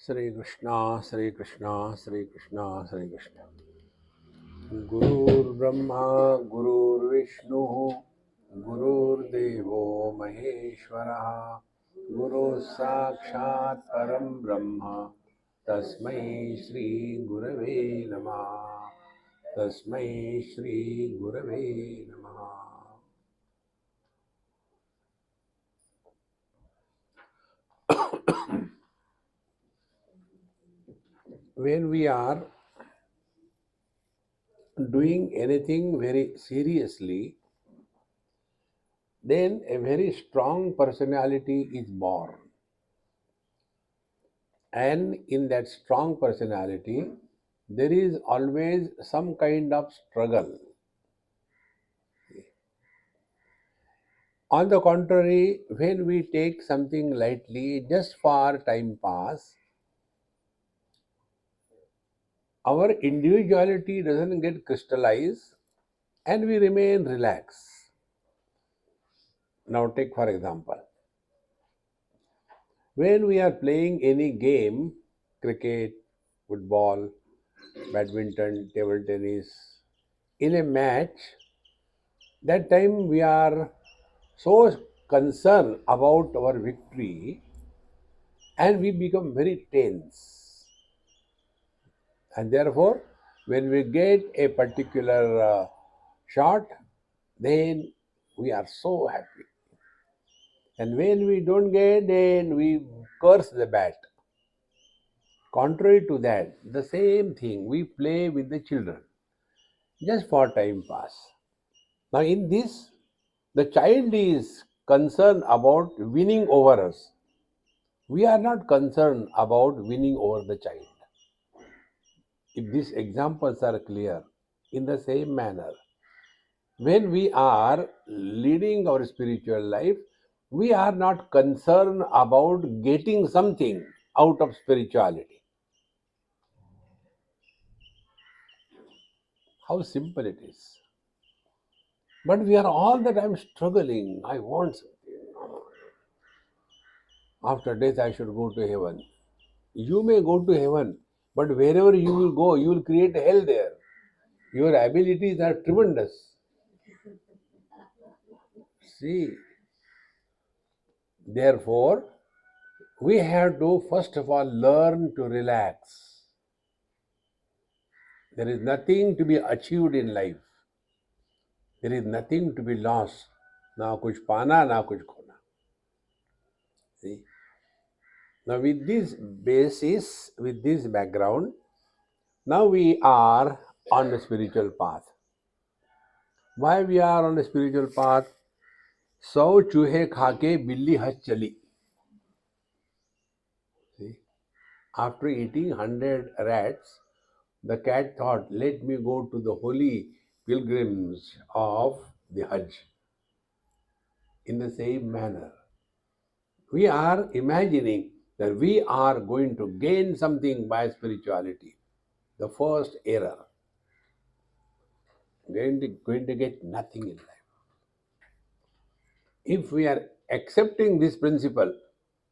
Sri Krishna, Sri Krishna, Sri Krishna, Sri Krishna. Gurur Brahma, Gurur Vishnu, Gurur Devo Maheshwara, Guru Sakshat Param Brahma, Tasmai Shri Gurave Namah, Tasmai Shri Gurave Namah. When we are doing anything very seriously, then a very strong personality is born. And in that strong personality, there is always some kind of struggle. On the contrary, when we take something lightly just for time pass, our individuality doesn't get crystallized and we remain relaxed. Now, take for example, when we are playing any game, cricket, football, badminton, table tennis, in a match, that time we are so concerned about our victory and we become very tense. And therefore, when we get a particular shot, then we are so happy. And when we don't get, then we curse the bat. Contrary to that, the same thing we play with the children just for time pass. Now, in this, the child is concerned about winning over us. We are not concerned about winning over the child. If these examples are clear, in the same manner, when we are leading our spiritual life, we are not concerned about getting something out of spirituality. How simple it is. But we are all the time struggling. I want something. After death, I should go to heaven. You may go to heaven, but wherever you will go, you will create hell there. Your abilities are tremendous. See, therefore, we have to first of all learn to relax. There is nothing to be achieved in life. There is nothing to be lost. Na kuch pana, na kuch khona. See? Now, with this basis, with this background, now we are on the spiritual path. Why we are on the spiritual path? 100 चूहे खाके बिल्ली हज चली. See? After eating 100 rats, the cat thought, let me go to the holy pilgrims of the Hajj. In the same manner, we are imagining that we are going to gain something by spirituality. The first error. Going to get nothing in life. If we are accepting this principle,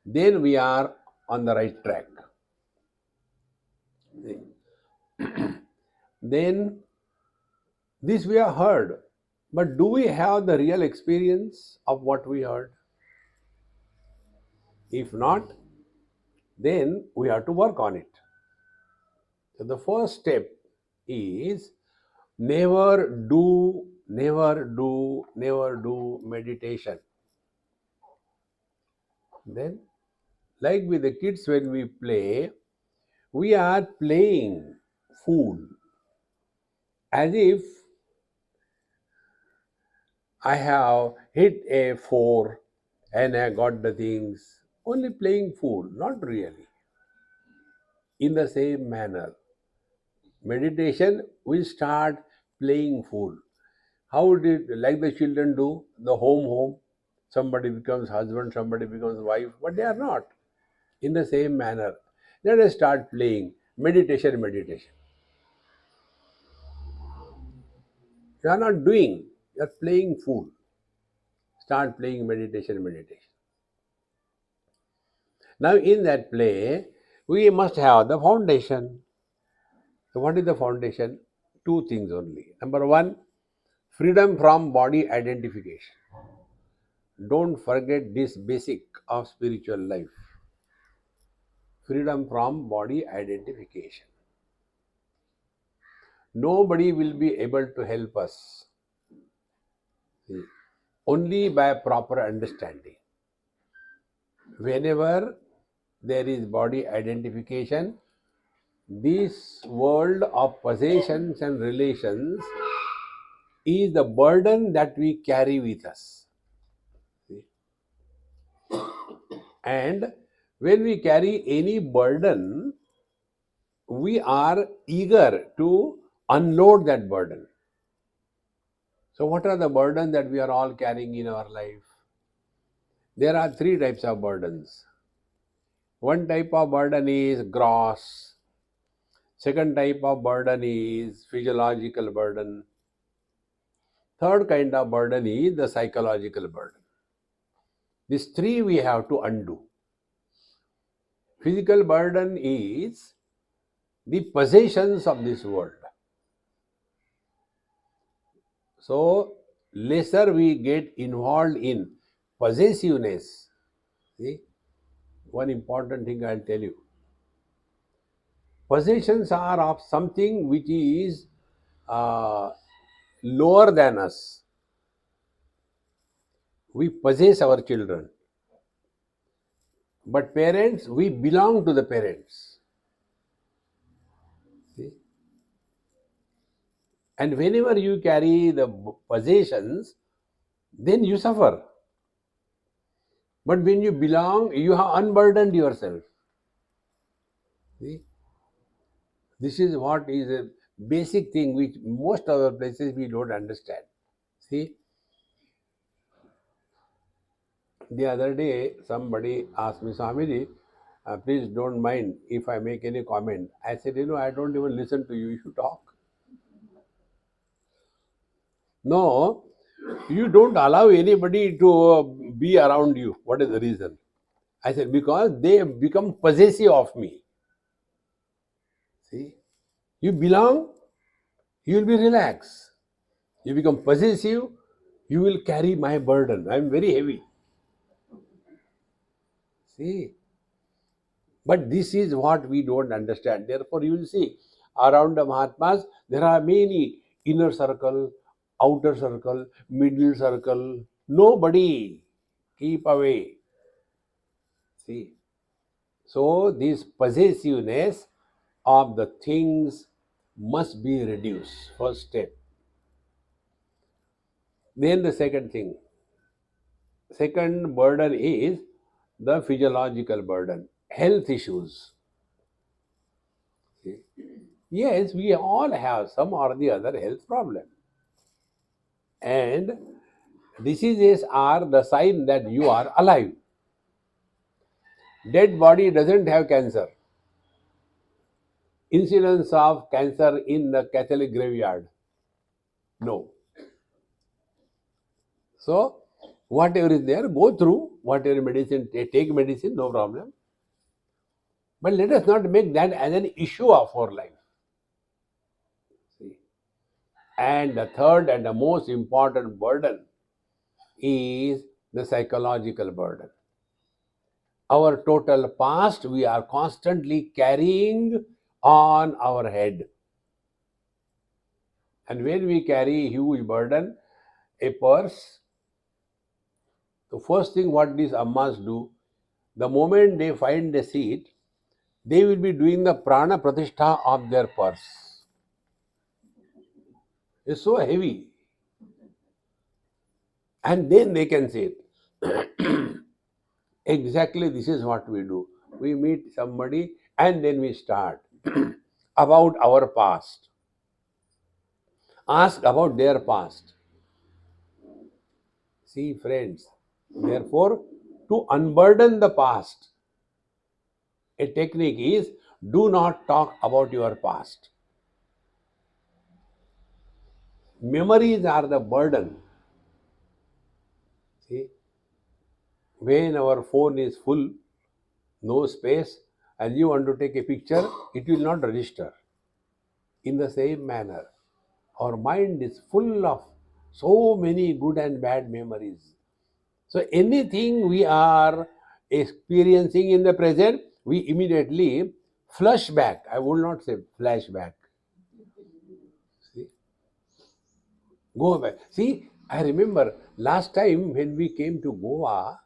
then we are on the right track. Then this we have heard, but do we have the real experience of what we heard? If not, then we have to work on it. So the first step is never do meditation. Then, like with the kids when we play, we are playing fool as if I have hit a 4 and I got the things. Only playing fool, not really. In the same manner, meditation, we start playing fool. How did, like the children do, the home, somebody becomes husband, somebody becomes wife, but they are not. In the same manner, let us start playing meditation. You are not doing, you are playing fool. Start playing meditation. Now, in that play, We must have the foundation. So, what is the foundation? Two things only. Number one, freedom from body identification. Don't forget this basic of spiritual life. Freedom from body identification. Nobody will be able to help us only by proper understanding. Whenever there is body identification, this world of possessions and relations is the burden that we carry with us. And when we carry any burden, we are eager to unload that burden. So, what are the burdens that we are all carrying in our life? There are three types of burdens. One type of burden is gross. Second type of burden is physiological burden. Third kind of burden is the psychological burden. These three we have to undo. Physical burden is the possessions of this world. So, lesser we get involved in possessiveness. See, one important thing I'll tell you. Possessions are of something which is uh, lower than us. We possess our children, but parents, we belong to the parents. See? And whenever you carry the possessions, then you suffer. But when you belong, you have unburdened yourself. See? This is what is a basic thing which most other places we don't understand. See, the other day somebody asked me, Swamiji, please don't mind if I make any comment. I said, I don't even listen to you if you talk. No, you don't allow anybody to be around you. What is the reason? I said, because they become possessive of me. See, you belong, you will be relaxed. You become possessive, you will carry my burden. I am very heavy. See, but this is what we don't understand. Therefore, you will see around the Mahatmas, there are many inner circle, outer circle, middle circle. Nobody. Keep away. See. So, this possessiveness of the things must be reduced. First step. Then the second thing. Second burden is the physiological burden, health issues. See? Yes, we all have some or the other health problem. And diseases are the sign that you are alive. Dead body doesn't have cancer. Incidence of cancer in the Catholic graveyard? No. So, whatever is there, go through, whatever medicine, take medicine, no problem. But let us not make that as an issue of our life. See? And the third and the most important burden is the psychological burden. Our total past we are constantly carrying on our head. And when we carry a huge burden, a purse, the first thing what these ammas do, the moment they find a seat, they will be doing the prana pratishtha of their purse. It's so heavy. And then they can say it. Exactly this is what we do. We meet somebody and then we start about our past. Ask about their past. See, friends, therefore, to unburden the past, a technique is do not talk about your past. Memories are the burden. See, when our phone is full, no space, and you want to take a picture, it will not register. In the same manner, our mind is full of so many good and bad memories. So anything we are experiencing in the present, we immediately flush back. I would not say flashback. See, go back. See, I remember last time when we came to Goa,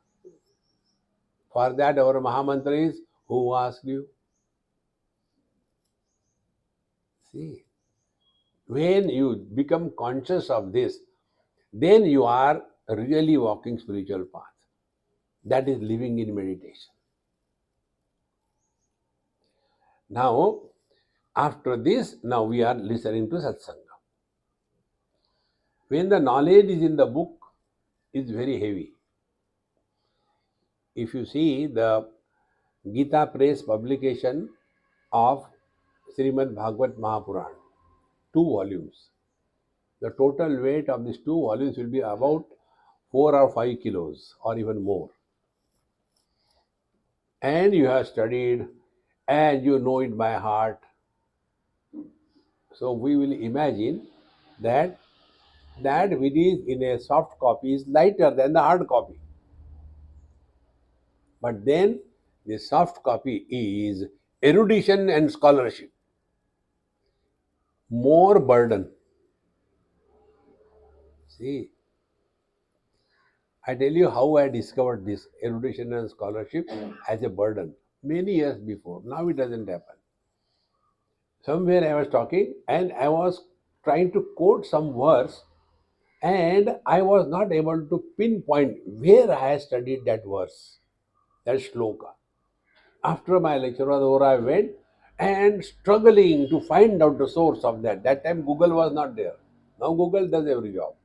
for that our Mahamantra is, who asked you? See, when you become conscious of this, then you are really walking spiritual path. That is living in meditation. Now, after this, now we are listening to satsanga. When the knowledge is in the book, it's very heavy. If you see the Gita Press publication of Srimad Bhagavad Mahapuran, 2 volumes, the total weight of these 2 volumes will be about 4 or 5 kilos or even more. And you have studied and you know it by heart. So we will imagine that which is in a soft copy is lighter than the hard copy. But then the soft copy is erudition and scholarship, more burden. See, I tell you how I discovered this erudition and scholarship as a burden many years before. Now it doesn't happen. Somewhere I was talking and I was trying to quote some verse, and I was not able to pinpoint where I had studied that verse, that shloka. After my lecture was over, I went and struggling to find out the source of that. That time Google was not there. Now Google does every job.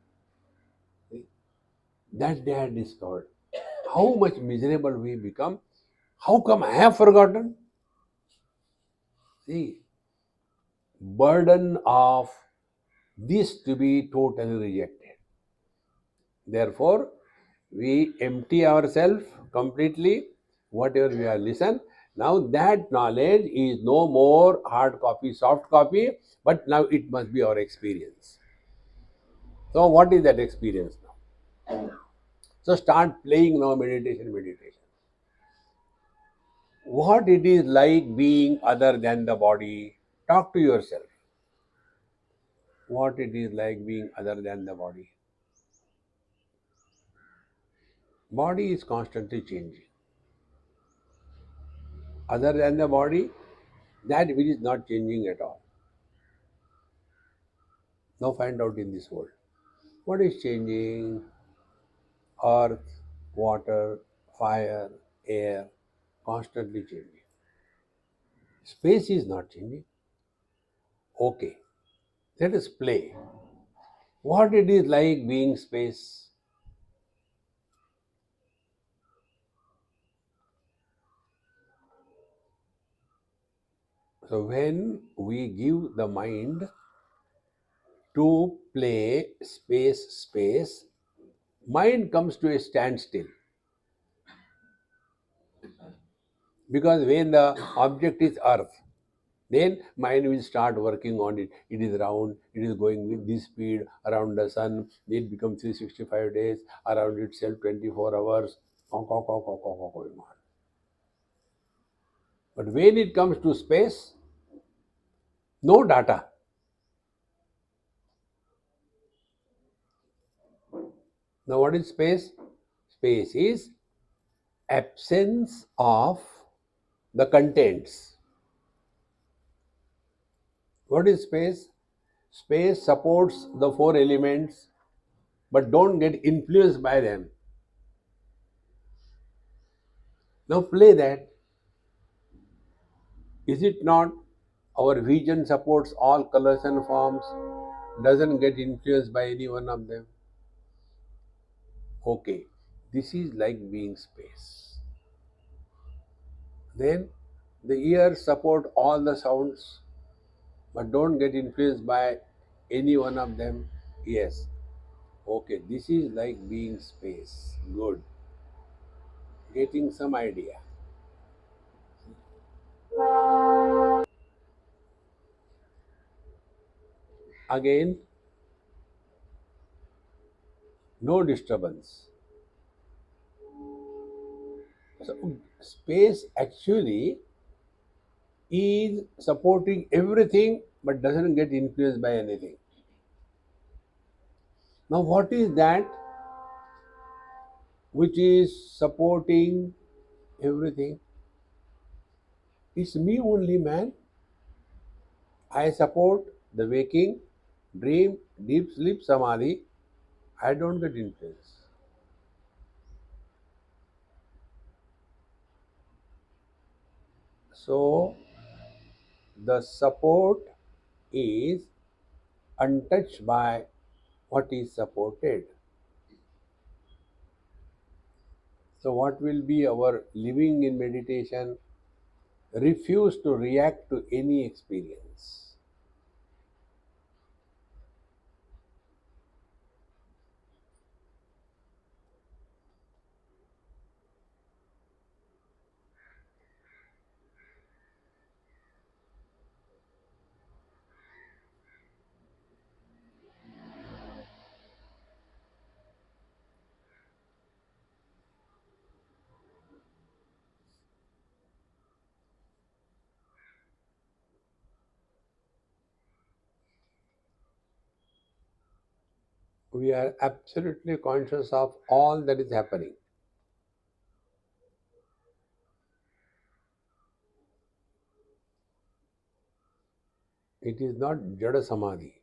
That day I discovered how much miserable we become. How come I have forgotten? See, burden of this to be totally rejected. Therefore, we empty ourselves completely, whatever we have listened. Now that knowledge is no more hard copy, soft copy, but now it must be our experience. So, what is that experience now? So, start playing now meditation. What it is like being other than the body? Talk to yourself. What it is like being other than the body? Body is constantly changing. Other than the body, that which is not changing at all. Now find out in this world. What is changing? Earth, water, fire, air, constantly changing. Space is not changing. Okay, let us play. What it is like being space? So when we give the mind to play space, mind comes to a standstill. Because when the object is earth, then mind will start working on it. It is round, it is going with this speed around the sun, it becomes 365 days, around itself 24 hours, going on. But when it comes to space, no data. Now what is space? Space is absence of the contents. What is space? Space supports the 4 elements, but don't get influenced by them. Now play that. Is it not? Our vision supports all colors and forms, doesn't get influenced by any one of them. Okay, this is like being space. Then the ears support all the sounds, but don't get influenced by any one of them. Yes. Okay, this is like being space. Good. Getting some idea. again no disturbance. So space actually is supporting everything but doesn't get influenced by anything. Now, what is that which is supporting everything? It's me only, man. I support the waking, dream, deep sleep, samadhi. I don't get influence. So, the support is untouched by what is supported. So, what will be our living in meditation? Refuse to react to any experience. We are absolutely conscious of all that is happening. It is not Jada Samadhi.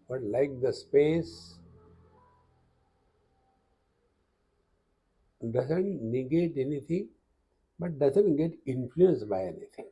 But like the space doesn't negate anything, but doesn't get influenced by anything.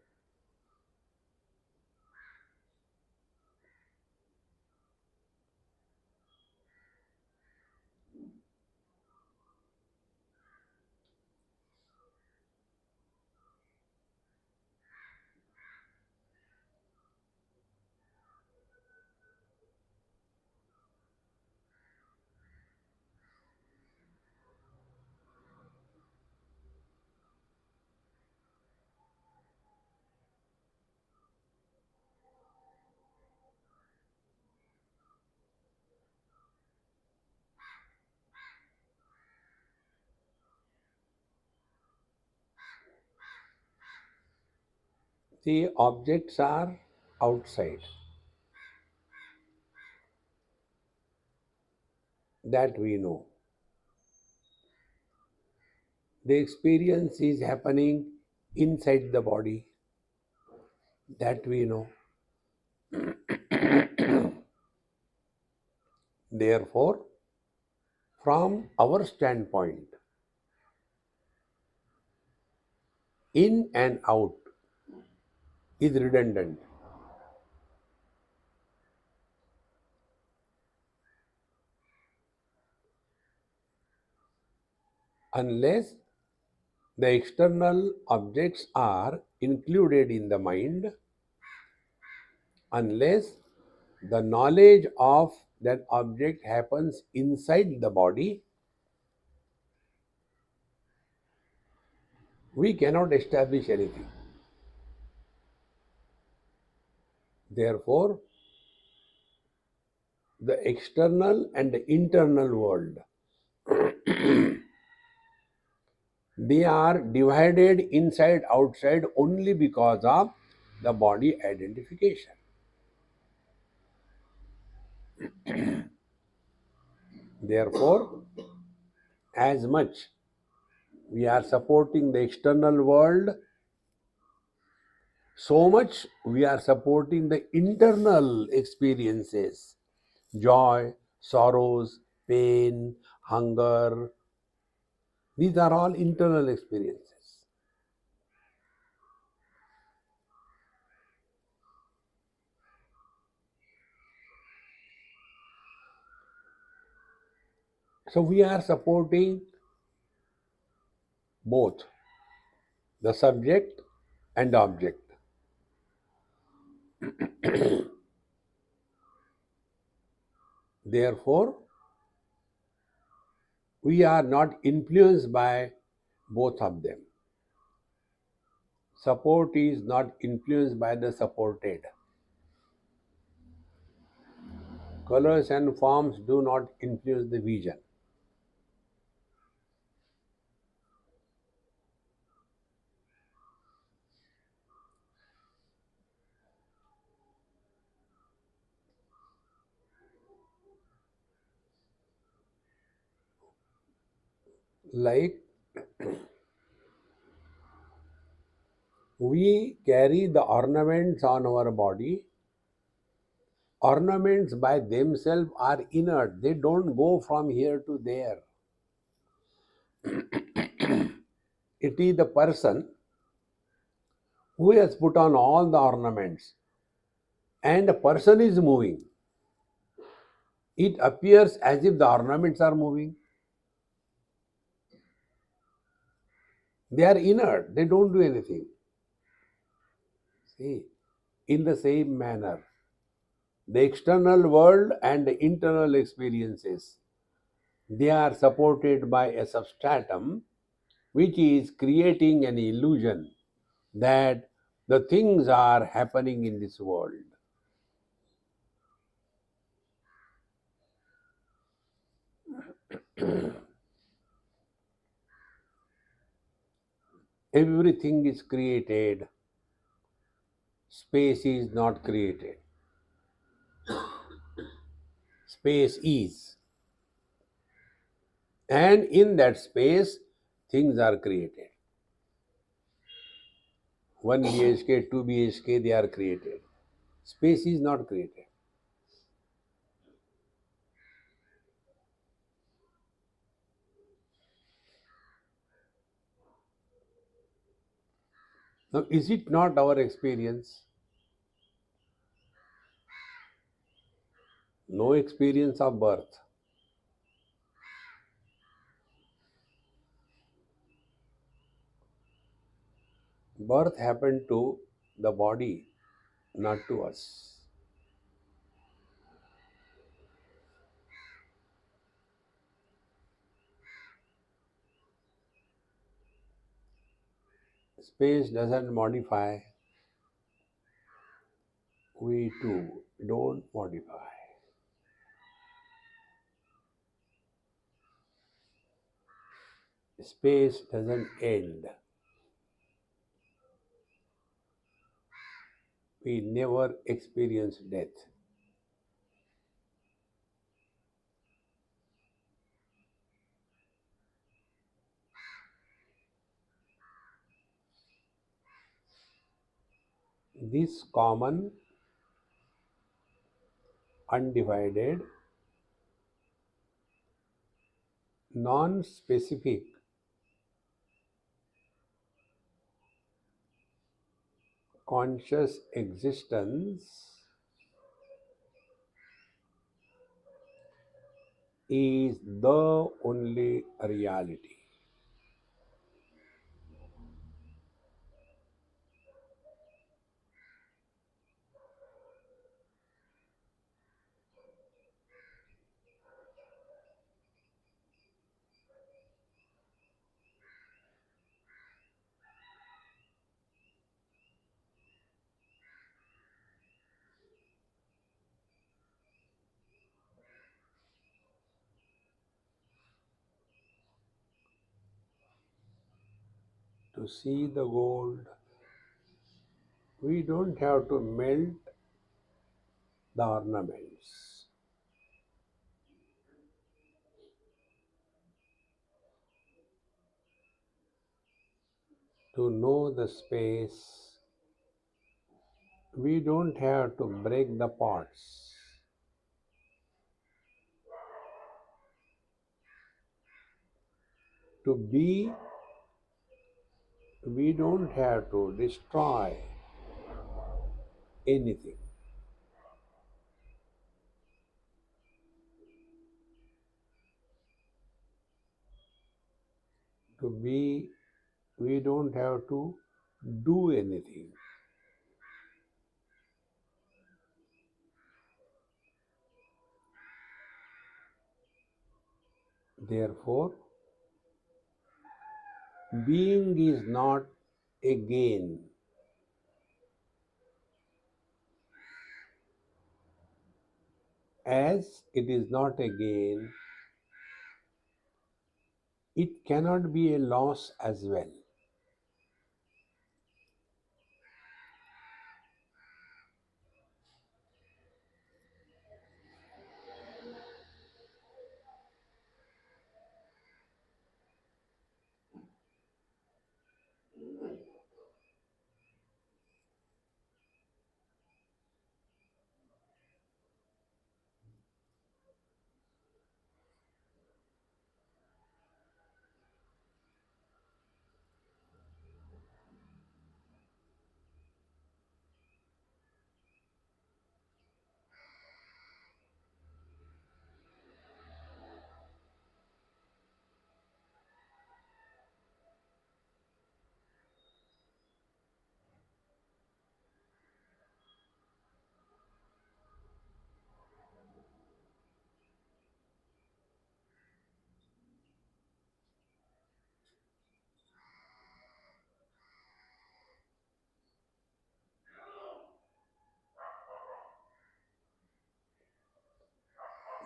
The objects are outside, that we know. The experience is happening inside the body, that we know. Therefore, from our standpoint, in and out is redundant unless the external objects are included in the mind, unless the knowledge of that object happens inside the body, we cannot establish anything. Therefore, the external and the internal world, they are divided inside outside only because of the body identification. Therefore, as much we are supporting the external world, so much we are supporting the internal experiences, joy, sorrows, pain, hunger. These are all internal experiences. So we are supporting both the subject and object. Therefore, We are not influenced by both of them. Support is not influenced by the supported. Colors and forms do not influence the vision. Like we carry the ornaments on our body, ornaments by themselves are inert, they don't go from here to there. It is the person who has put on all the ornaments, and the person is moving. It appears as if the ornaments are moving. They are inert, they don't do anything. See, in the same manner, the external world and the internal experiences, they are supported by a substratum which is creating an illusion that the things are happening in this world. Everything is created, space is not created. Space is. And in that space, things are created. 1 BHK, 2 BHK, they are created. Space is not created. Now, is it not our experience? No experience of birth. Birth happened to the body, not to us. Space doesn't modify, we too don't modify. Space doesn't end. We never experience death. This common, undivided, non specific conscious existence is the only reality. To see the gold, we don't have to melt the ornaments. To know the space, we don't have to break the pots. To be, we don't have to destroy anything. To be, we don't have to do anything. Therefore, being is not a gain, as it is not a gain, it cannot be a loss as well.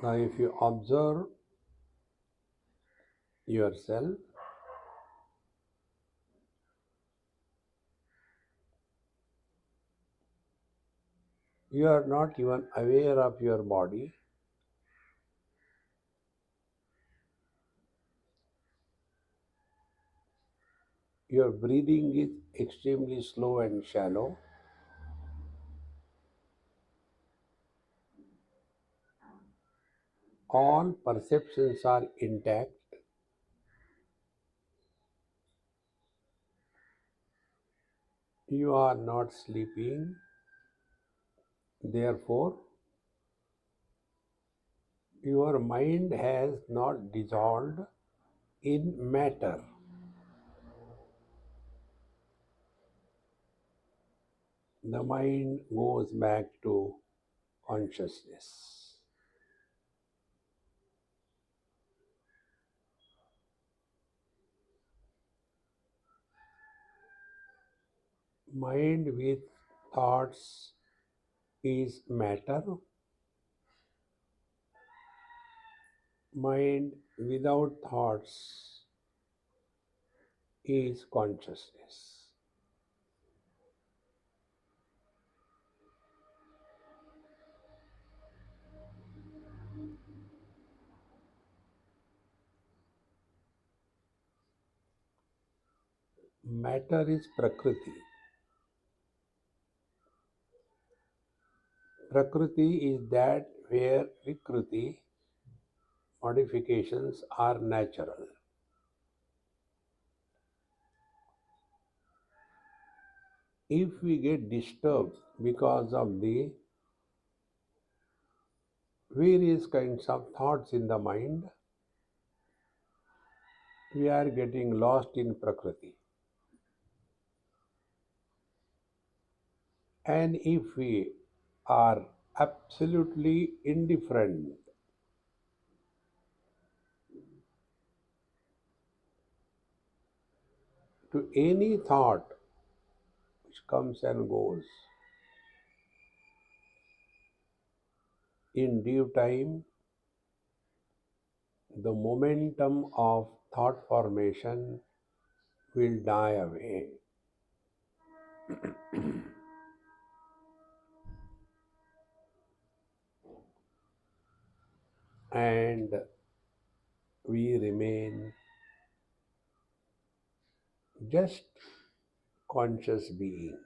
Now, if you observe yourself, you are not even aware of your body. Your breathing is extremely slow and shallow. All perceptions are intact. You are not sleeping. Therefore, your mind has not dissolved in matter. The mind goes back to consciousness. Mind with thoughts is matter. Mind without thoughts is consciousness. Matter is Prakriti. Prakriti is that where Vikruti, modifications, are natural. If we get disturbed because of the various kinds of thoughts in the mind, we are getting lost in Prakriti. And if we are absolutely indifferent to any thought which comes and goes, in due time, the momentum of thought formation will die away. And we remain just conscious being.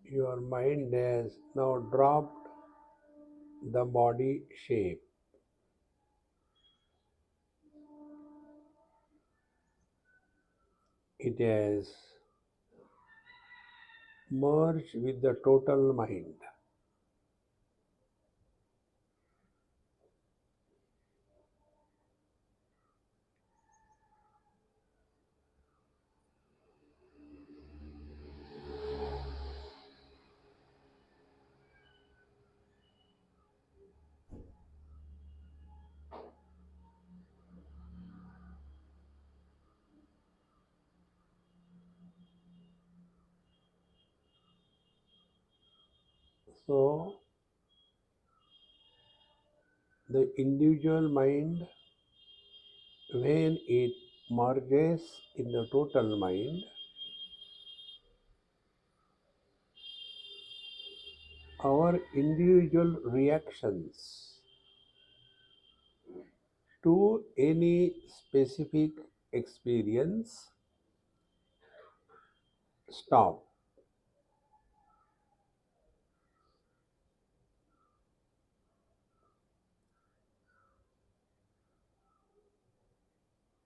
Your mind has now dropped the body shape. It has merged with the total mind. So, the individual mind, when it merges in the total mind, our individual reactions to any specific experience stop.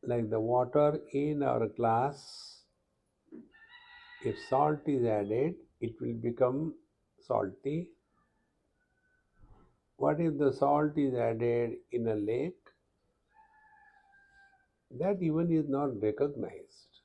Like the water in our glass, if salt is added, it will become salty. What if the salt is added in a lake? That even is not recognized.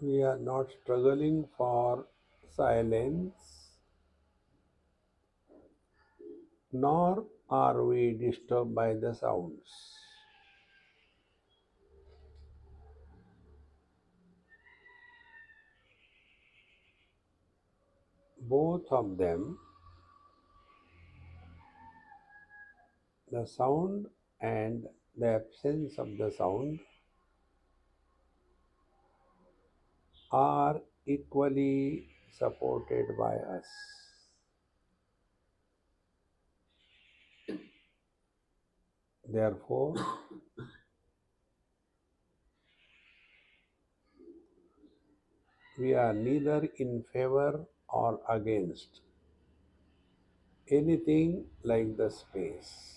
We are not struggling for silence, nor are we disturbed by the sounds. Both of them The sound and the absence of the sound are equally supported by us. Therefore, we are neither in favor or against anything like the space.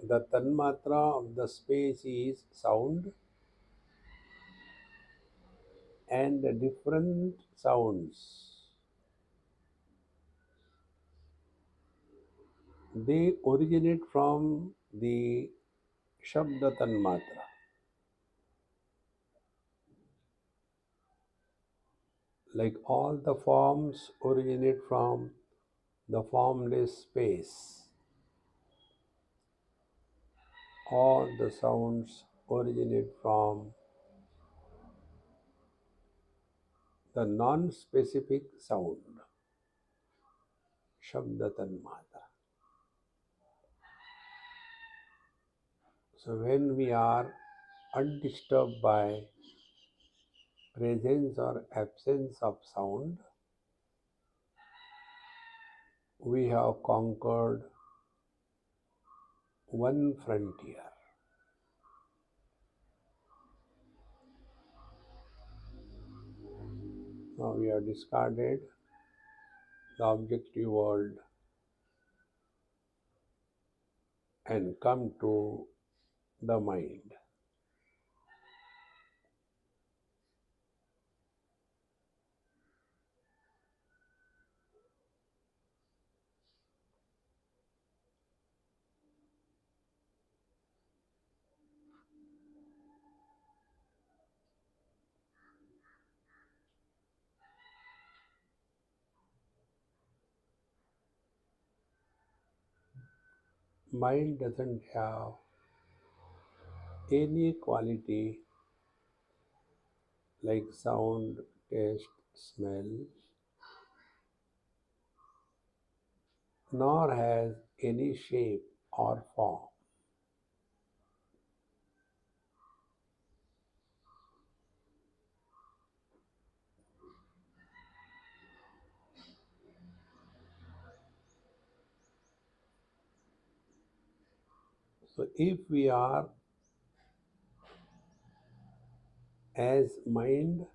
The tanmatra of the space is sound, and the different sounds, they originate from the Shabda Tanmatra. Like all the forms originate from the formless space, all the sounds originate from the non specific sound, Shabda Tanmatra. So when we are undisturbed by presence or absence of sound, we have conquered one frontier. Now we have discarded the objective world and come to the mind. Mind doesn't have any quality like sound, taste, smell, nor has any shape or form. So if we are as mind,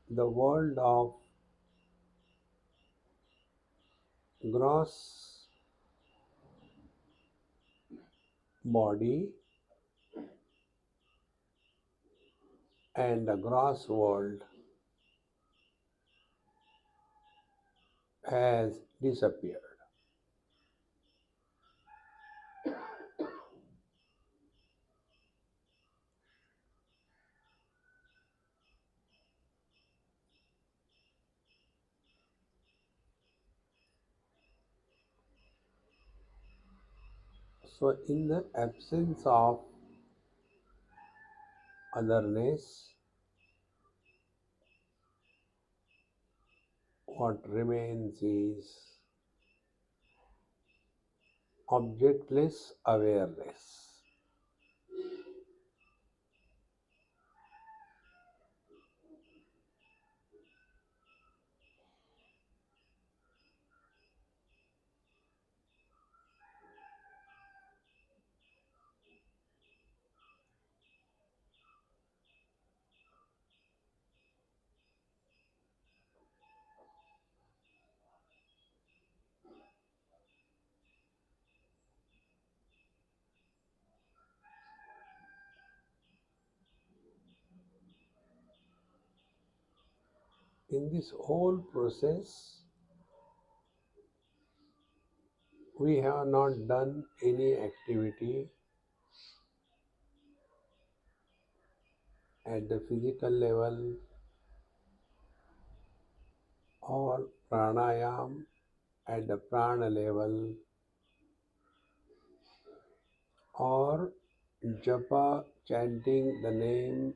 the world of gross body and the gross world has disappeared. So, in the absence of otherness, what remains is objectless awareness. In this whole process, we have not done any activity at the physical level or pranayam at the prana level or japa chanting the name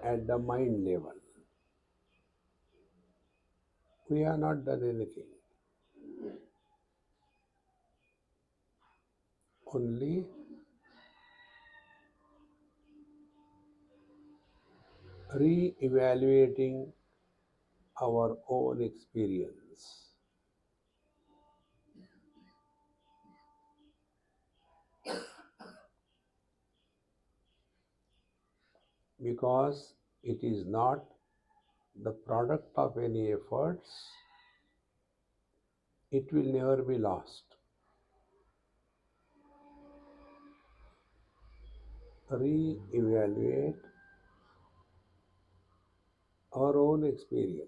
at the mind level. We have not done anything. Only re-evaluating our own experience. Because it is not the product of any efforts, it will never be lost. Re-evaluate our own experience.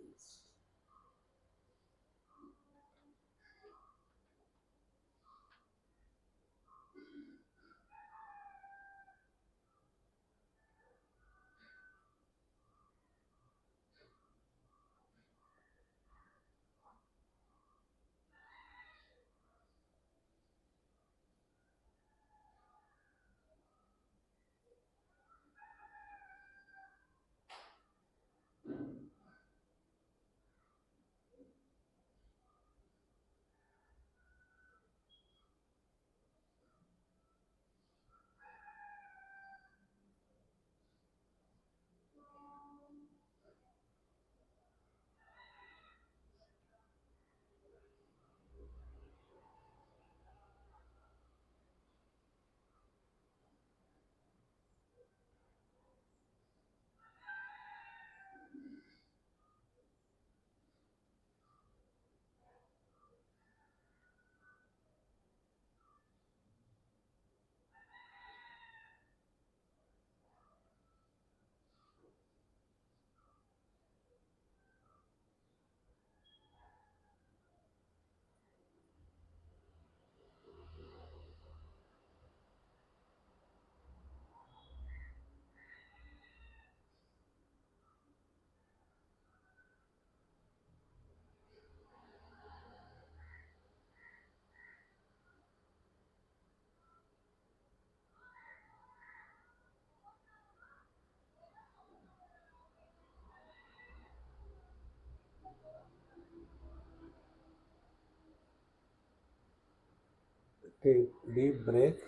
Take deep breath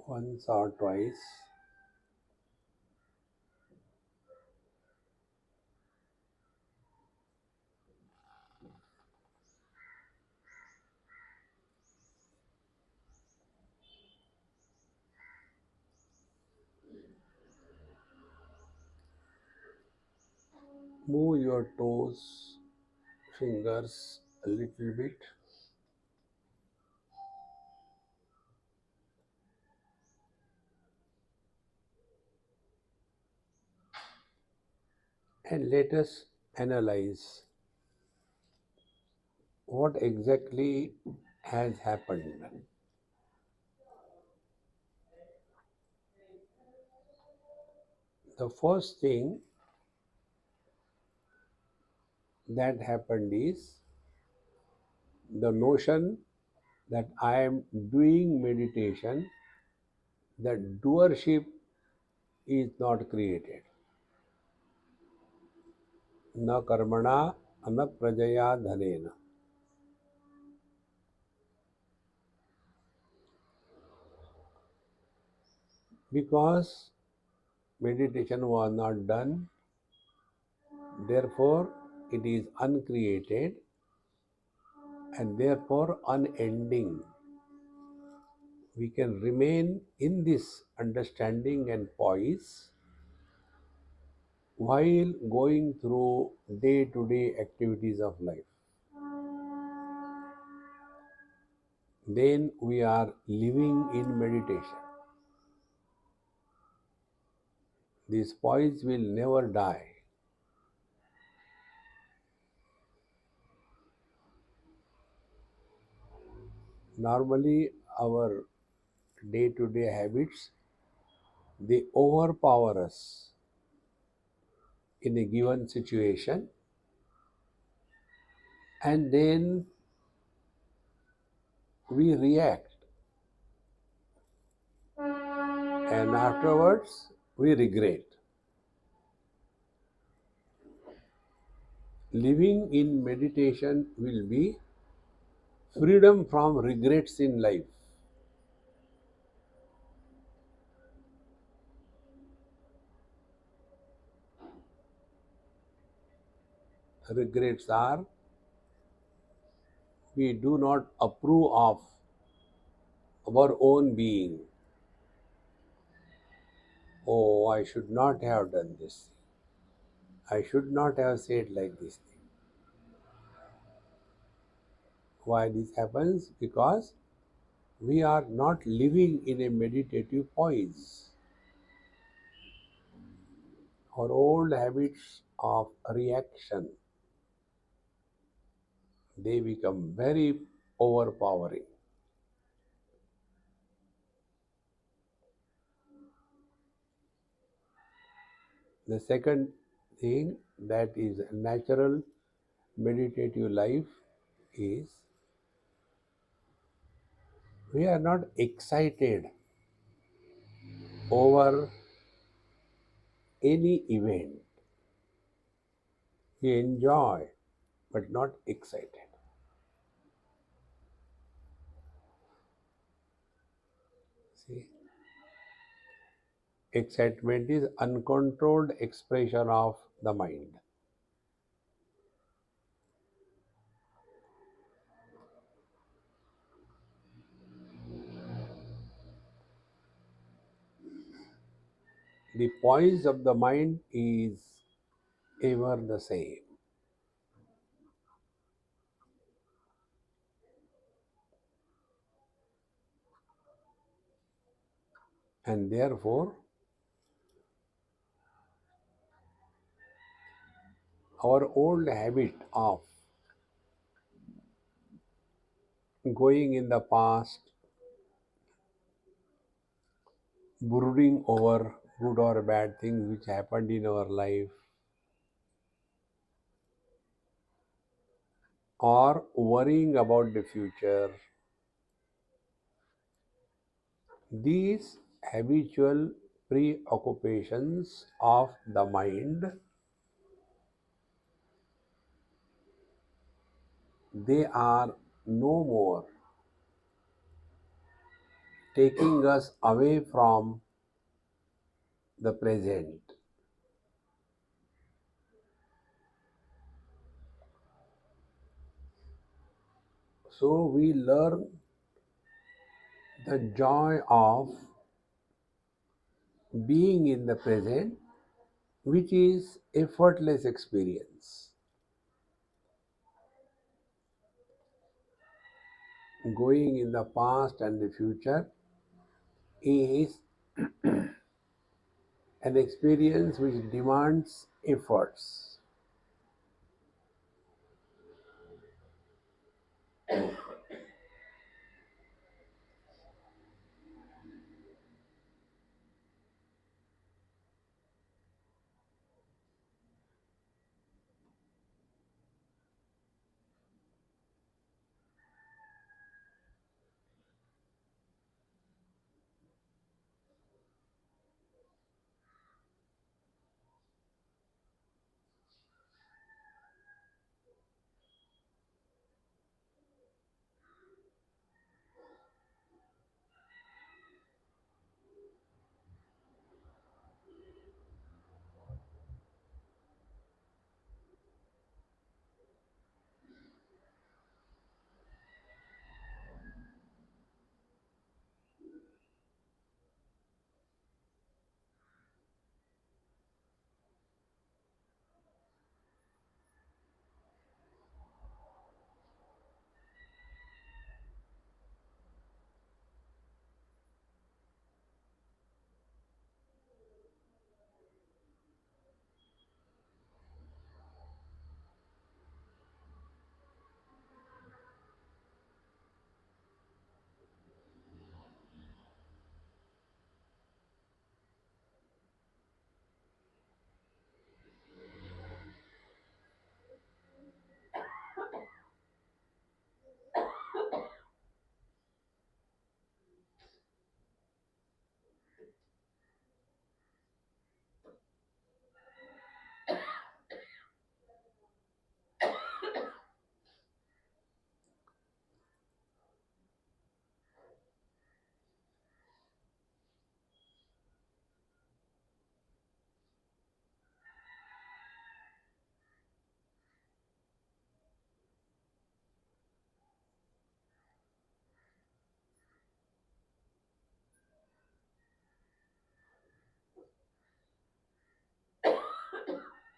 once or twice. Move your toes, fingers a little bit, and let us analyze what exactly has happened. The first thing that happened is the notion that I am doing meditation, that doership is not created. न कर्मणा न प्रजया धनेन. Because meditation was not done, therefore it is uncreated and therefore unending. We can remain in this understanding and poise while going through day to day activities of life. Then we are living in meditation. This poise will never die. Normally, our day to day habits they overpower us in a given situation, and then we react, and afterwards we regret. Living in meditation will be freedom from regrets in life. Regrets are we do not approve of our own being. Oh, I should not have done this. I should not have said like this thing. Why this happens? Because we are not living in a meditative poise. Our old habits of reaction they become very overpowering. The second thing that is natural meditative life is we are not excited over any event. We enjoy but not excited. See, excitement is uncontrolled expression of the mind. The poise of the mind is ever the same. And therefore, our old habit of going in the past, brooding over good or bad things which happened in our life, or worrying about the future, these habitual preoccupations of the mind, they are no more taking us away from the present. So we learn the joy of being in the present, which is effortless experience. Going in the past and the future is an experience which demands efforts.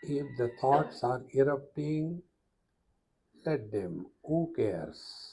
If the thoughts are erupting, let them. Who cares?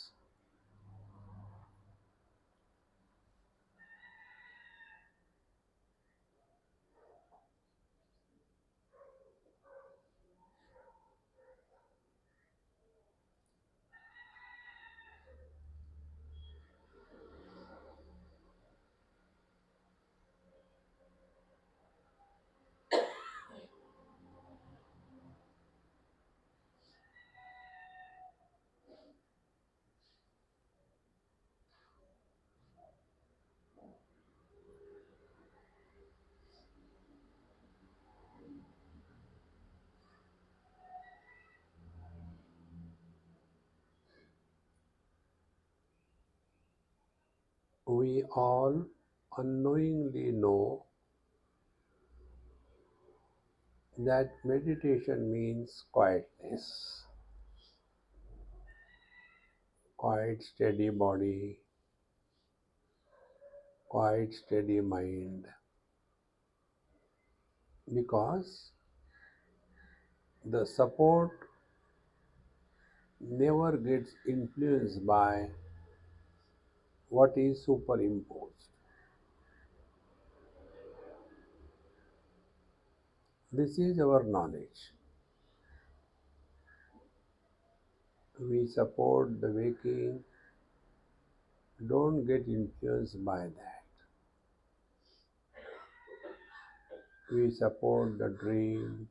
We all unknowingly know that meditation means quietness, quiet, steady body, quiet, steady mind, because the support never gets influenced by what is superimposed. This is our knowledge. We support the waking, don't get influenced by that. We support the dream,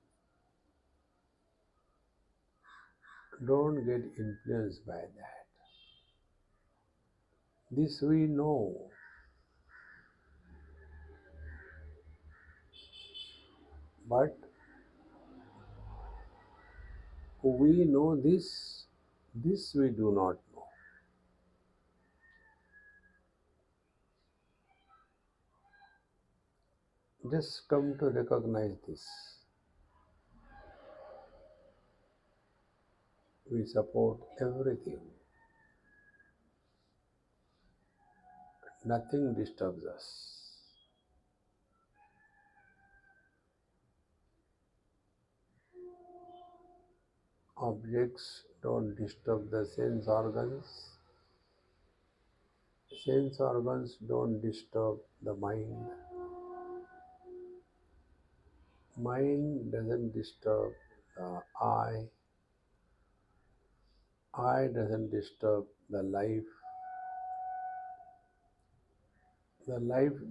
don't get influenced by that. This we know, but we know this we do not know. Just come to recognize this. We support everything, nothing disturbs us. Objects don't disturb the sense organs don't disturb the mind doesn't disturb the eye doesn't disturb the life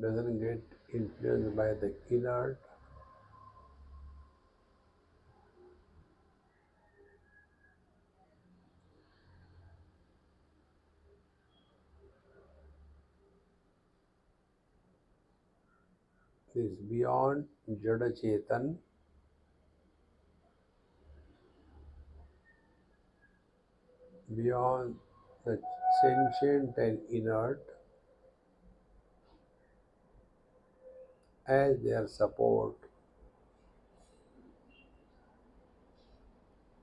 doesn't get influenced by the inert. This beyond Jada Chetan, beyond the sentient and inert, as their support,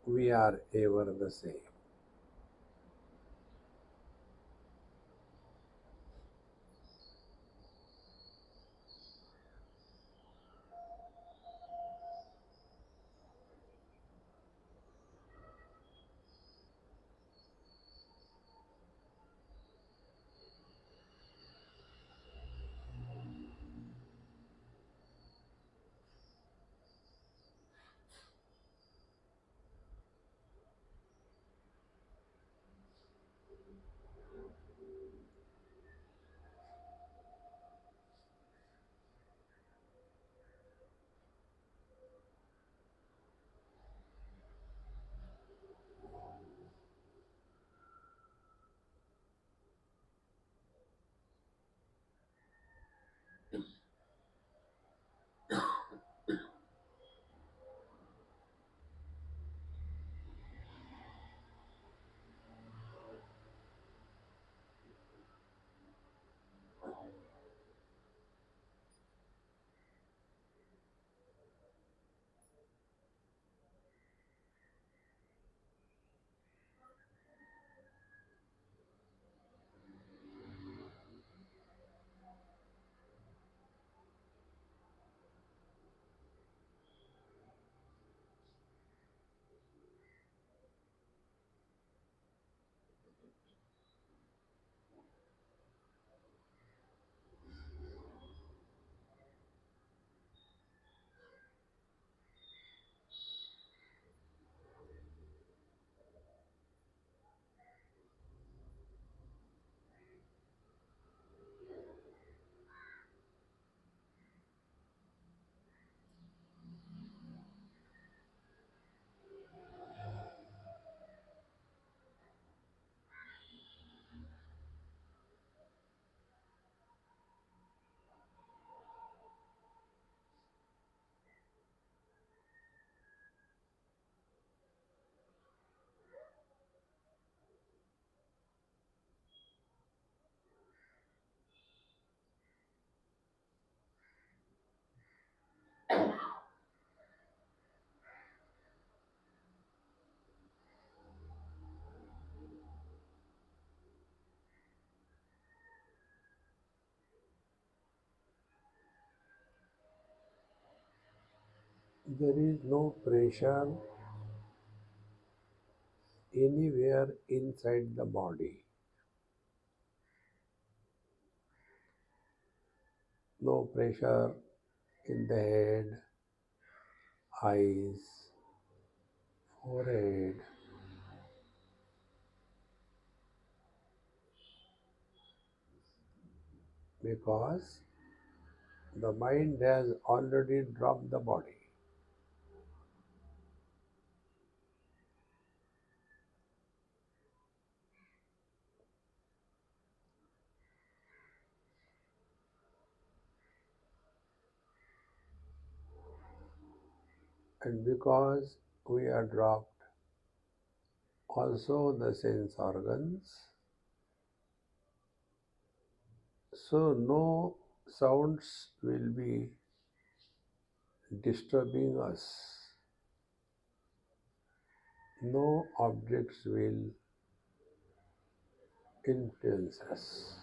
we are ever the same. There is no pressure anywhere inside the body, no pressure in the head, eyes, forehead, because the mind has already dropped the body. And because we are dropped also the sense organs, so no sounds will be disturbing us, no objects will influence us.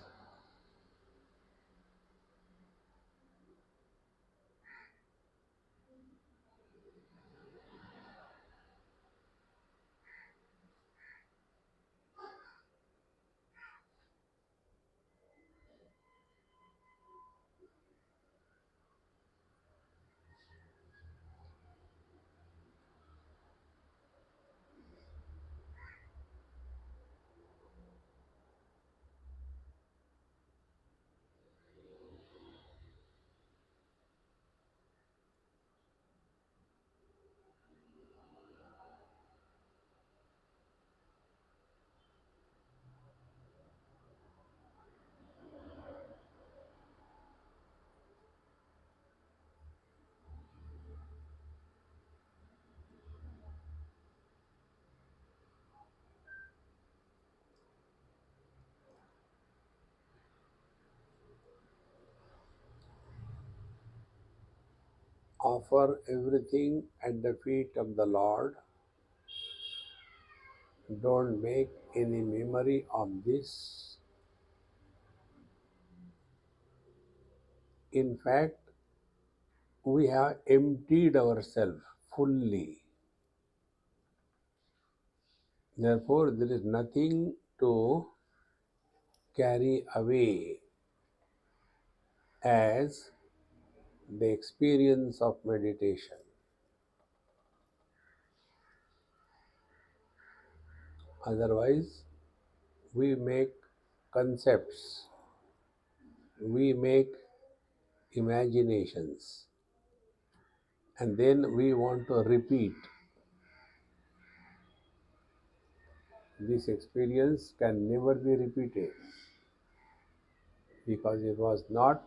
Offer everything at the feet of the Lord. Don't make any memory of this. In fact, we have emptied ourselves fully. Therefore, there is nothing to carry away as the experience of meditation. Otherwise, we make concepts, we make imaginations, and then we want to repeat. This experience can never be repeated because it was not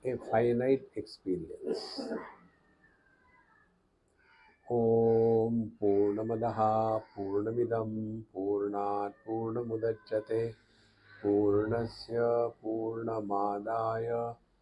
a finite experience. ॐ पूर्णमदः पूर्णमिदं पूर्णात् पूर्णमुदच्यते पूर्णस्य पूर्णमादाय